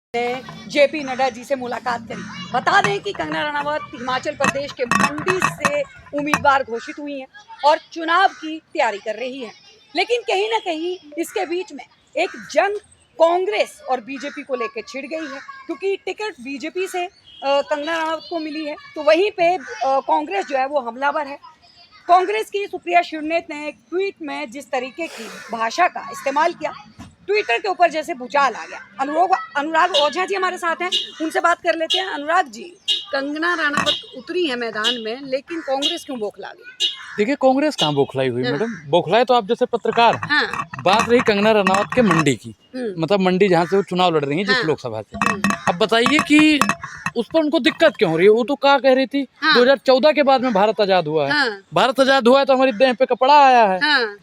JP Nadda ji से मुलाकात करी। बता दें कि कंगना रनावत हिमाचल प्रदेश के मंडी से उम्मीदवार घोषित हुई हैं और चुनाव की तैयारी कर रही हैं, लेकिन कहीं ना कहीं इसके बीच में एक जंग कांग्रेस और बीजेपी को लेकर छिड़ गई है, क्योंकि टिकट बीजेपी से कंगना रनावत को मिली है, तो वहीं पे कांग्रेस जो है वो हमलावर है। कांग्रेस की सुप्रिया शिवनेत ने एक ट्वीट में जिस तरीके की भाषा का इस्तेमाल किया, ट्विटर के ऊपर जैसे भूचाल आ गया। अनुराग ओझा जी हमारे साथ हैं, उनसे बात कर लेते हैं। अनुराग जी, कंगना रनावत उतरी है मैदान में, लेकिन कांग्रेस क्यों बौखला गई? देखिए, कांग्रेस कहाँ बौखलाई हुई मैडम, बौखलाए तो आप जैसे पत्रकार। बात रही कंगना रनावत के मंडी की, मतलब मंडी जहाँ से वो चुनाव लड़ रही है जिस लोकसभा से। अब बताइए कि उस पर उनको दिक्कत क्यों हो रही है? वो तो क्या कह रही थी 2014 के बाद में भारत आजाद हुआ है। भारत आजाद हुआ है तो हमारी देह पे कपड़ा आया है।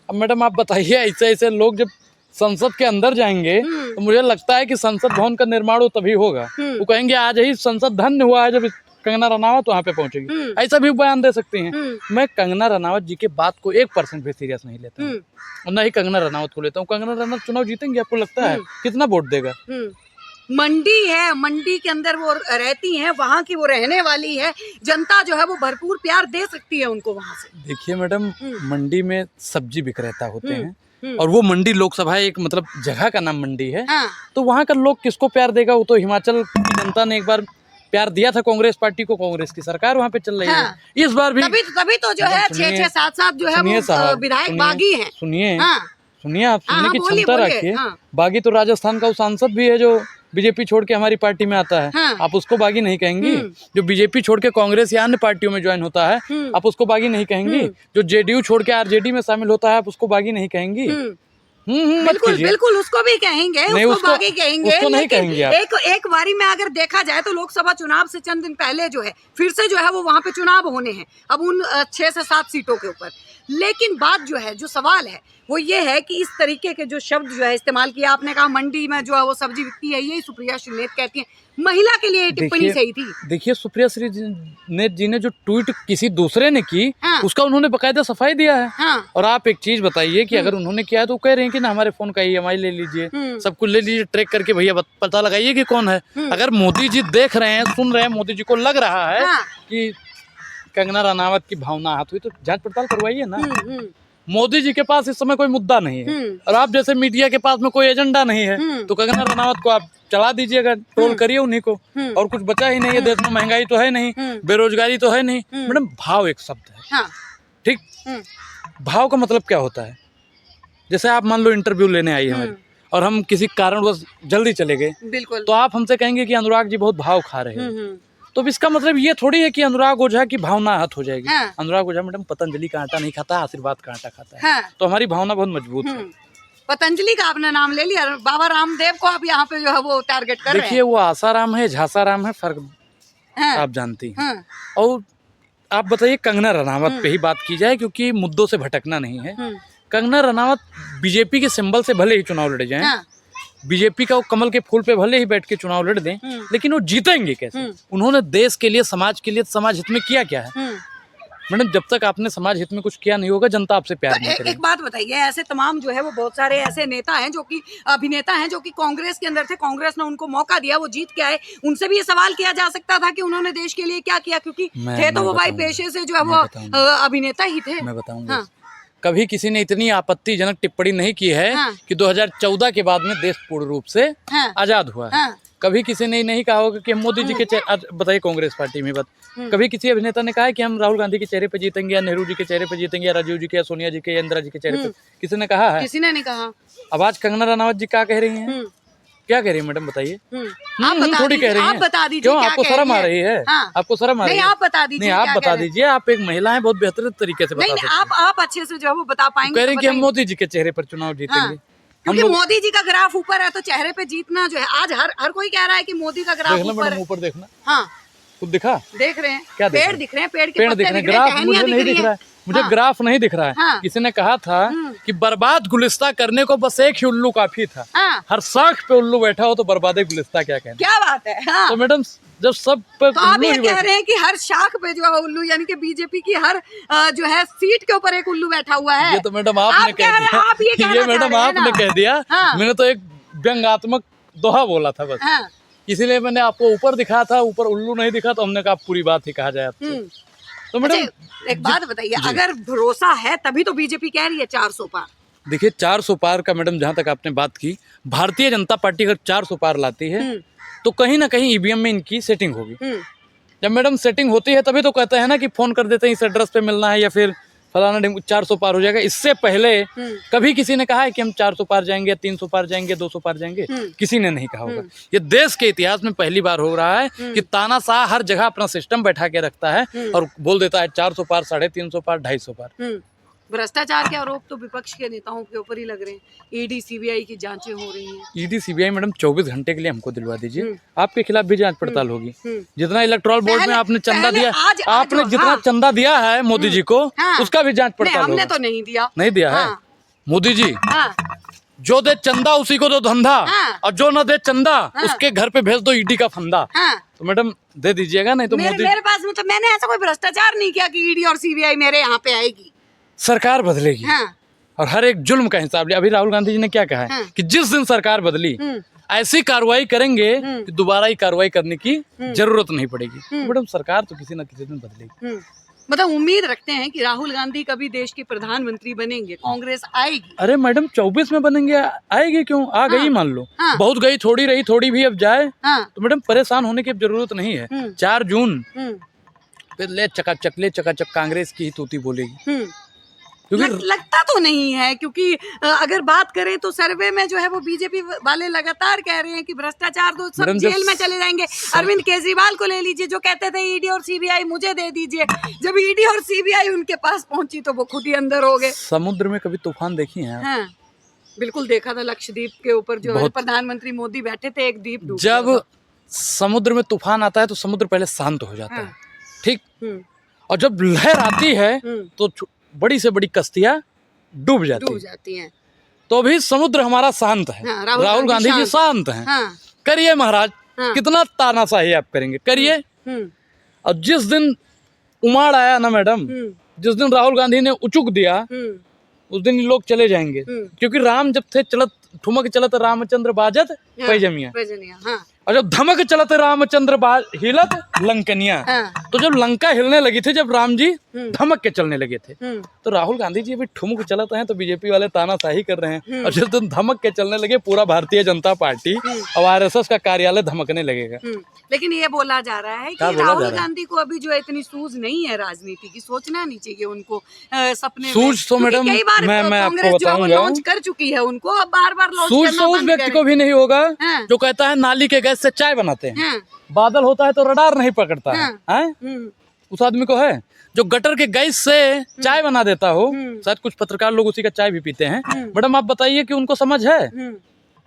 अब मैडम आप बताइए, ऐसे ऐसे लोग जब संसद के अंदर जाएंगे तो मुझे लगता है कि संसद भवन का निर्माण हो तभी होगा। वो कहेंगे आज ही संसद धन्य हुआ है जब कंगना रनावत वहाँ पे पहुंचेगी, ऐसा भी बयान दे सकती हैं। मैं कंगना रनावत जी के बात को 1% भी सीरियस नहीं लेता हूँ, और न ही कंगना रनावत को लेता हूँ। कंगना रनावत चुनाव जीतेंगे, आपको लगता है? कितना वोट देगा? मंडी है, मंडी के अंदर वो रहती हैं, वहाँ की वो रहने वाली है, जनता जो है वो भरपूर प्यार दे सकती है उनको वहाँ से। देखिए मैडम, मंडी में सब्जी विक्रेता होते हैं और वो मंडी लोकसभा एक मतलब जगह का नाम मंडी है। तो वहाँ का लोग किसको प्यार देगा? वो तो हिमाचल की जनता ने एक बार प्यार दिया था कांग्रेस पार्टी को, कांग्रेस की सरकार वहाँ पे चल रही है। इस बार भी तभी तो जो है 6-6, 7-7 जो है वो विधायक बागी हैं। सुनिए आप सुनने की क्षमता रखिए। बागी तो राजस्थान का वो सांसद भी है जो बीजेपी छोड़ के हमारी पार्टी में आता है। आप उसको बागी नहीं कहेंगी? जो बीजेपी छोड़ के कांग्रेस या अन्य पार्टियों में ज्वाइन होता है, आप उसको बागी नहीं कहेंगी? जो जेडीयू छोड़ के आरजेडी में शामिल होता है, आप उसको बागी नहीं कहेंगी? बिल्कुल उसको भी कहेंगे, उसको बागी कहेंगे, उसको नहीं कहेंगे आप। एक बारी में अगर देखा जाए तो लोकसभा चुनाव से चंद दिन पहले जो है फिर से जो है वो वहाँ पे चुनाव होने हैं, अब उन 6 से 7 सीटों के ऊपर। लेकिन बात जो है, जो सवाल है वो ये है कि इस तरीके के जो शब्द जो है इस्तेमाल किया आपने, कहा मंडी में जो है वो सब्जी बिकती है, यही सुप्रिया शिवनेत कहती है। महिला के लिए टिप्पणी सही थी? देखिए, सुप्रिया शिवनेत जी ने जो ट्वीट किसी दूसरे ने की, उसका उन्होंने बकायदा सफाई दिया है। और आप एक चीज बताइए कि अगर उन्होंने किया है तो कह रहे हैं कि ना हमारे फोन का EMI ले लीजिए, सब कुछ ले लीजिए, ट्रैक करके भैया पता लगाइए कि कौन है। अगर मोदी जी देख रहे हैं, सुन रहे हैं, मोदी जी को लग रहा है कि कंगना रनावत की भावना हाथ हुई, तो जांच पड़ताल करवाइए ना। मोदी जी के पास इस समय कोई मुद्दा नहीं है और आप जैसे मीडिया के पास में कोई एजेंडा नहीं है, तो कंगना रनावत को आप चला दीजिएगा, ट्रोल करिए उन्हीं को, और कुछ बचा ही नहीं है। देश में महंगाई तो है नहीं, बेरोजगारी तो है नहीं। मैडम, भाव एक शब्द है, ठीक? भाव का मतलब क्या होता है? जैसे आप मान लो इंटरव्यू लेने आई हमारी और हम किसी कारणवश जल्दी चले गए, तो आप हमसे कहेंगे कि अनुराग जी बहुत भाव खा रहे हैं, तो इसका मतलब ये थोड़ी है कि अनुराग ओझा की भावना आहत हो जाएगी। अनुराग ओझा मैडम पतंजलि का आटा नहीं खाता, आशीर्वाद का आटा खाता है। तो हमारी भावना बहुत मजबूत है। पतंजलि का आपने नाम ले लिया, बाबा रामदेव को आप यहाँ पे जो है वो टारगेट कर रहे हैं। देखिए, वो आसाराम है, झासाराम है, फर्क आप जानती हैं। और आप बताइए, कंगना रनावत पे ही बात की जाए, क्योंकि मुद्दों से भटकना नहीं है। कंगना रनावत बीजेपी के सिंबल से भले ही चुनाव लड़ जाए, बीजेपी का वो कमल के फूल पे भले ही बैठ के चुनाव लड़ दें, लेकिन वो जीतेंगे कैसे? उन्होंने देश के लिए, समाज के लिए, समाज हित में किया क्या है? मैडम, जब तक आपने समाज हित में कुछ किया नहीं होगा, जनता आपसे प्यार नहीं करेगी। एक बात बताइए, ऐसे तमाम जो है वो बहुत सारे ऐसे नेता हैं जो कि अभिनेता हैं जो कि कांग्रेस के अंदर थे, कांग्रेस ने उनको मौका दिया, वो जीत के आए, उनसे भी ये सवाल किया जा सकता था कि उन्होंने देश के लिए क्या किया, क्योंकि थे तो वो भाई पेशे से जो है वो अभिनेता ही थे। मैं बताऊंगा, कभी किसी ने इतनी आपत्तिजनक टिप्पणी नहीं की है कि 2014 के बाद में देश पूर्ण रूप से आजाद हुआ है। कभी किसी ने नहीं कहा होगा कि हम मोदी जी के बताइए, कांग्रेस पार्टी में बात, कभी किसी अभिनेता ने कहा है कि हम राहुल गांधी के चेहरे पे जीतेंगे, या नेहरू जी के चेहरे पे जीतेंगे, या राजीव जी के, या सोनिया जी के, या इंदिरा जी के चेहरे पे? किसी ने कहा है? किसी ने नहीं कहा। अब आज कंगना रनावत जी क्या कह रही हैं? क्या कह रही है मैडम, बताइए? थोड़ी कह रही हैं। आप बता दीजिए, क्यों आपको शर्म आ रही है? आपको शर्म आ रही है? आप बता दीजिए। नहीं, आप बता दीजिए, आप एक महिला हैं, बहुत बेहतर तरीके से बता सकते हैं। आप अच्छे से जो है वो बता पाएंगे। कह रही कि हम मोदी जी के चेहरे पर चुनाव जीतेंगे, क्योंकि मोदी जी का ग्राफ ऊपर है, तो चेहरे पे जीतना जो है, आज हर कोई कह रहा है कि मोदी का ग्राफ ऊपर है। ऊपर देखना, हाँ, खुद दिखा, देख रहे हैं क्या पेड़ दिख रहे हैं, पेड़ दिख रहे हैं, ग्राफ मुझे नहीं दिख रहा है, मुझे ग्राफ नहीं दिख रहा है। किसी ने कहा था कि बर्बाद गुलिस्ता करने को बस एक ही उल्लू काफी था। हर शाख पे उल्लू बैठा हो तो बर्बाद गुलिस्ता क्या कहना। क्या बात है। तो मैडम, जब सब पे तो आप ये कह रहे हैं कि हर शाख पे जो है उल्लू, यानी कि बीजेपी की हर जो है सीट के ऊपर एक उल्लू बैठा हुआ है। ये तो मैडम आपने कह दिया, ये मैडम आपने कह दिया। मैंने तो एक व्यंग्यात्मक दोहा बोला था बस। इसीलिए मैंने आपको ऊपर दिखाया था, ऊपर उल्लू नहीं दिखा तो हमने कहा पूरी बात ही कहा जाए आपसे। तो मैडम एक बात बताइए, अगर भरोसा है तभी तो बीजेपी कह रही है 400 पार। देखिए 400 पार का मैडम जहाँ तक आपने बात की, भारतीय जनता पार्टी अगर 400 पार लाती है तो कहीं ना कहीं ईवीएम में इनकी सेटिंग होगी। जब मैडम सेटिंग होती है तभी तो कहते हैं ना कि फोन कर देते हैं इस एड्रेस पे मिलना है या फिर फलाना 400 पार हो जाएगा। इससे पहले कभी किसी ने कहा है कि हम 400 पार जाएंगे, 300 पार जाएंगे, 200 पार जाएंगे? किसी ने नहीं कहा होगा। ये देश के इतिहास में पहली बार हो रहा है कि तानाशाह हर जगह अपना सिस्टम बैठा के रखता है और बोल देता है 400 पार, 350 पार, 250 पार। भ्रष्टाचार के आरोप तो विपक्ष के नेताओं के ऊपर ही लग रहे हैं। ईडी सीबीआई की जांचें हो रही हैं। ईडी सीबीआई मैडम 24 घंटे के लिए हमको दिलवा दीजिए, आपके खिलाफ भी जांच पड़ताल होगी। जितना इलेक्टोरल बोर्ड में आपने चंदा दिया, आपने जितना चंदा दिया है मोदी जी को, उसका भी जांच पड़ताल होगी। हमने तो नहीं दिया। नहीं दिया है मोदी जी। जो दे चंदा उसी को दो धंधा, और जो न दे चंदा उसके घर पे भेज दो ईडी का फंदा। तो मैडम दे दीजिएगा, नहीं तो मोदी मेरे पास मतलब मैंने ऐसा कोई भ्रष्टाचार नहीं किया कि ईडी और सीबीआई मेरे यहाँ पे आएगी। सरकार बदलेगी और हर एक जुल्म का हिसाब ले। अभी राहुल गांधी जी ने क्या कहा है कि जिस दिन सरकार बदली ऐसी कार्रवाई करेंगे कि दोबारा ही कार्रवाई करने की जरूरत नहीं पड़ेगी। मैडम सरकार तो किसी न किसी दिन बदलेगी। मतलब उम्मीद रखते हैं कि राहुल गांधी कभी देश के प्रधानमंत्री बनेंगे, कांग्रेस आएगी। अरे मैडम 24 में बनेंगे, आएगी क्यों, आ गई मान लो। बहुत गई, थोड़ी रही, थोड़ी भी अब जाए तो मैडम परेशान होने की अब जरूरत नहीं है। 4 जून फिर ले चकाचक कांग्रेस की ही तूती बोलेगी। लगता तो नहीं है, क्योंकि अगर बात करें तो सर्वे में जो है वो बीजेपी वाले लगातार कह रहे हैं कि भ्रष्टाचार तो सब जेल में चले जाएंगे। अरविंद केजरीवाल को ले लीजिए, जो कहते थे ईडी और सीबीआई मुझे दे दीजिए। जब ईडी और सीबीआई उनके पास पहुंची तो वो खुद ही अंदर हो गए। समुद्र में कभी तूफान देखी है? हाँ, बिल्कुल देखा था। लक्षद्वीप के ऊपर जो है प्रधानमंत्री मोदी बैठे थे, एक द्वीप डूब गया। जब समुद्र में तूफान आता है तो समुद्र पहले शांत हो जाता है, ठीक, और जब लहर आती है तो बड़ी से बड़ी कश्तियां डूब जाती हैं। तो अभी समुद्र हमारा शांत है। राहुल गांधी जी शांत हैं। करिए महाराज, कितना तानाशाही आप करेंगे, करिए। और जिस दिन उमाड़ आया ना मैडम, जिस दिन राहुल गांधी ने उचुक दिया, उस दिन लोग चले जाएंगे। क्योंकि राम जब थे चलत ठुमक चलत रामचंद्र बाजत पैजमिया, और जब धमक चलत रामचंद्र हिलत लंकनिया। तो जब लंका हिलने लगी थी, जब राम जी धमक के चलने लगे थे, तो राहुल गांधी जी अभी ठुमक चलत हैं तो बीजेपी वाले तानाशाही कर रहे हैं। और जब तुम धमक के चलने लगे, पूरा भारतीय जनता पार्टी और आरएसएस का कार्यालय धमकने लगेगा। लेकिन ये बोला जा रहा है कि राहुल गांधी को अभी जो इतनी सूझ नहीं है राजनीति की, सोचना नहीं चाहिए उनको सपने। सूझ तो मैडम मैं आपको बताऊंगा, लॉन्च कर चुकी है उनको, अब बार-बार लॉन्च सूझ तो उस व्यक्ति को भी नहीं होगा जो कहता है नाली के गैस से चाय बनाते हैं, बादल होता है तो रडार नहीं पकड़ता है। उस आदमी को है जो गटर के गैस से चाय बना देता हो। शायद कुछ पत्रकार लोग उसी का चाय भी पीते हैं। मैडम आप बताइए कि उनको समझ है?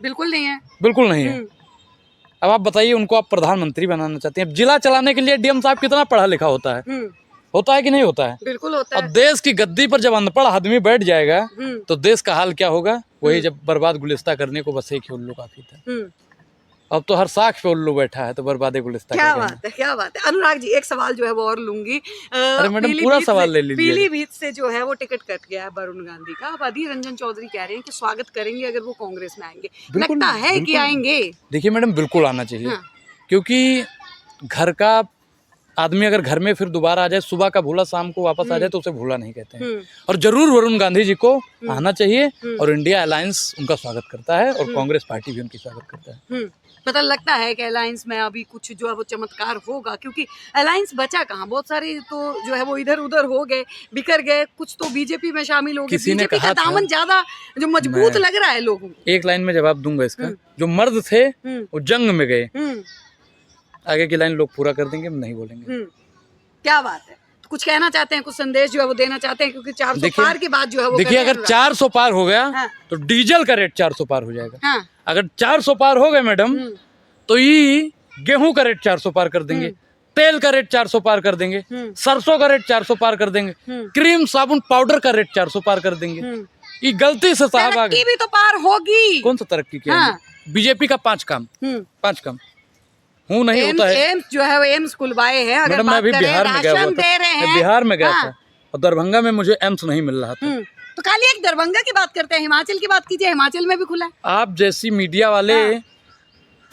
बिल्कुल नहीं है, बिल्कुल नहीं है। अब आप बताइए, उनको आप प्रधानमंत्री बनाना चाहते हैं। जिला चलाने के लिए डीएम साहब कितना पढ़ा लिखा होता है? होता है कि नहीं होता है? बिल्कुल होता है। और देश की गद्दी पर जब अनपढ़ आदमी बैठ जाएगा तो देश का हाल क्या होगा? वही जब बर्बाद गुलिस्ता करने को बस एक ही उल्लू काफी था। अब तो हर साख पे उल्लू बैठा है तो बर्बादे गुलिस्ता। क्या बात है, क्या बात है। अनुराग जी, एक सवाल जो है वो और लूंगी। अरे मैडम पूरा सवाल ले लीजिए। पीलीभीत से जो है वो टिकट कट गया है वरुण गांधी का। अब अधीर रंजन चौधरी कह रहे हैं कि स्वागत करेंगे अगर वो कांग्रेस में आएंगे। लगता है कि आएंगे? देखिए मैडम, बिल्कुल आना चाहिए। क्योंकि घर का आदमी अगर घर में फिर दोबारा आ जाए, सुबह का भूला शाम को वापस आ जाए तो उसे भूला नहीं कहते हैं। और जरूर वरुण गांधी जी को आना चाहिए और इंडिया अलायंस उनका स्वागत करता है और कांग्रेस पार्टी भी उनकी स्वागत करता है। मतलब लगता है कि अलायंस में अभी कुछ जो है वो चमत्कार होगा, क्योंकि अलायंस बचा कहाँ, बहुत सारे तो जो है वो इधर उधर हो गए, बिखर गए। कुछ तो बीजेपी में शामिल हो गए। किसी ने कहा था, दामन ज्यादा जो मजबूत लग रहा है लोगों को। एक लाइन में जवाब दूंगा इसका, जो मर्द थे वो जंग में गए, आगे की लाइन लोग पूरा कर देंगे, हम नहीं बोलेंगे। क्या बात है। तो कुछ कहना चाहते हैं, कुछ संदेश जो है वो देना चाहते हैं, क्योंकि 400 पार की बात जो है वो, देखिए अगर 400 पार हो गया तो डीजल का रेट 400 पार हो जाएगा। अगर 400 पार हो गए मैडम तो ये गेहूं का रेट 400 पार कर देंगे, तेल का रेट 400 पार कर देंगे, सरसों का रेट 400 पार कर देंगे, क्रीम साबुन पाउडर का रेट 400 पार कर देंगे। ये गलती से साहब आगे भी तो पार होगी। कौन सा तरक्की किया? बीजेपी का 5 काम हूँ नहीं होता है। एम्स जो है वो एम्स खुलवाए हैं। अगर मैं अभी बिहार में गया हुआ था, बिहार में गया था और दरभंगा में मुझे एम्स नहीं मिल रहा था। तो खाली एक दरभंगा की बात करते हैं, हिमाचल की बात कीजिए, हिमाचल में भी खुला है। आप जैसी मीडिया वाले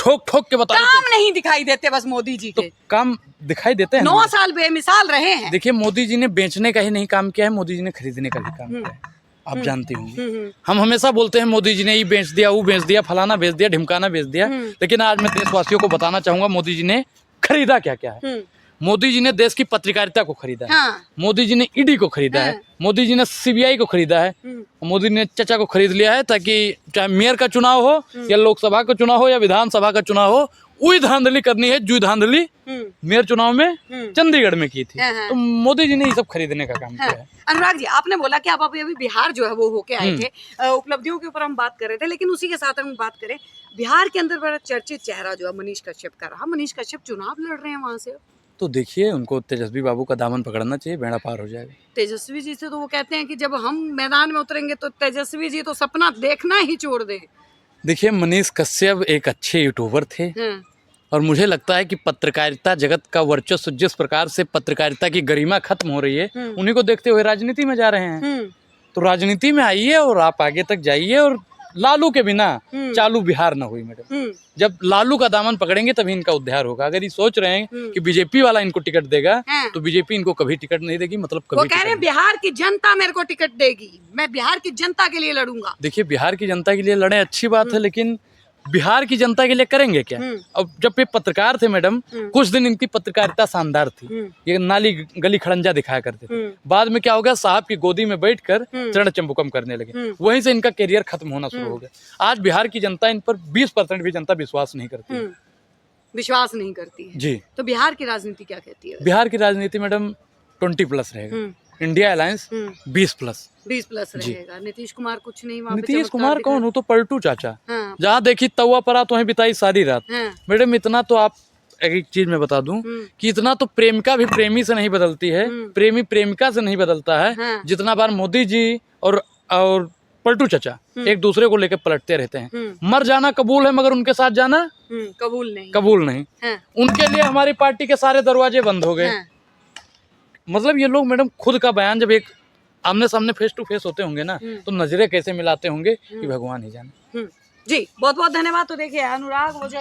ठोक ठोक के बता काम नहीं दिखाई देते बस मोदी जी तो के। काम दिखाई देते हैं 9 साल बेमिसाल रहे हैं। देखिए मोदी जी ने बेचने का ही नहीं काम किया है, मोदी जी ने खरीदने का भी काम किया है, आप जानती होंगी। हम हमेशा बोलते हैं मोदी जी ने ये बेच दिया, वो बेच दिया, फलाना बेच दिया, ढिमकाना बेच दिया, लेकिन आज मैं देशवासियों को बताना चाहूंगा मोदी जी ने खरीदा क्या क्या है। मोदी जी ने देश की पत्रकारिता को खरीदा है, मोदी जी ने ईडी को खरीदा है, मोदी जी ने सीबीआई को खरीदा है, मोदी ने चचा को खरीद लिया है, ताकि चाहे मेयर का चुनाव हो या लोकसभा का चुनाव हो या विधानसभा का चुनाव हो, वही धांधली करनी है जो धांधली मेयर चुनाव में चंडीगढ़ में की थी। तो मोदी जी ने ये सब खरीदने का काम किया है। अनुराग जी, आपने बोला कि आप अभी बिहार जो है वो होके आए थे, उपलब्धियों के ऊपर हम बात कर रहे थे, लेकिन उसी के साथ हम बात करें बिहार के अंदर बड़ा चर्चित चेहरा जो है मनीष कश्यप का रहा। मनीष कश्यप चुनाव लड़ रहे हैं वहां से। तो देखिए उनको तेजस्वी बाबू का दामन पकड़ना चाहिए, बेड़ा पार हो जाएगा। तेजस्वी जी से तो वो कहते हैं कि जब हम मैदान में उतरेंगे तो तेजस्वी जी तो सपना देखना ही छोड़ दे। देखिए मनीष कश्यप एक अच्छे यूट्यूबर थे और मुझे लगता है कि पत्रकारिता जगत का वर्चस्व जिस प्रकार से पत्रकारिता की गरिमा खत्म हो रही है, उन्हीं को देखते हुए राजनीति में जा रहे हैं। तो राजनीति में आइए और आप आगे तक जाइए, और लालू के बिना चालू बिहार ना हुई मैडम। जब लालू का दामन पकड़ेंगे तभी इनका उद्धार होगा। अगर ये सोच रहे हैं कि बीजेपी वाला इनको टिकट देगा, तो बीजेपी इनको कभी टिकट नहीं देगी। मतलब कभी वो कह रहे हैं बिहार की जनता मेरे को टिकट देगी, मैं बिहार की जनता के लिए लड़ूंगा। देखिए बिहार की जनता के लिए लड़े, अच्छी बात है, लेकिन बिहार की जनता के लिए करेंगे क्या? अब जब ये पत्रकार थे मैडम, कुछ दिन इनकी पत्रकारिता शानदार थी, ये नाली गली खड़ंजा दिखाया करते थे। बाद में क्या हो गया, साहब की गोदी में बैठकर चरण चंबुकम करने लगे, वहीं से इनका करियर खत्म होना शुरू हो गया। आज बिहार की जनता इन पर 20% भी जनता विश्वास नहीं करती, विश्वास नहीं करती है जी। तो बिहार की राजनीति क्या कहती है? बिहार की राजनीति मैडम 20+ रहेगा, इंडिया अलायंस 20+ रहेगा। नीतीश कुमार कुछ नहीं, नीतीश कुमार कौन हो? तो पलटू चाचा, जहाँ देखी तवा पर तो वहीं बिताई सारी रात। मैडम इतना तो आप एक चीज मैं बता दूं कि इतना तो प्रेमिका भी प्रेमी से नहीं बदलती है, प्रेमी प्रेमिका से नहीं बदलता है, जितना बार मोदी जी और पलटू चाचा एक दूसरे को लेकर पलटते रहते हैं। मर जाना कबूल है मगर उनके साथ जाना कबूल नहीं। उनके लिए हमारी पार्टी के सारे दरवाजे बंद हो गए। मतलब ये लोग मैडम खुद का बयान जब एक आमने सामने फेस टू फेस होते होंगे ना, तो नजरें कैसे मिलाते होंगे कि भगवान ही जाने। जी बहुत बहुत धन्यवाद। तो देखिए अनुराग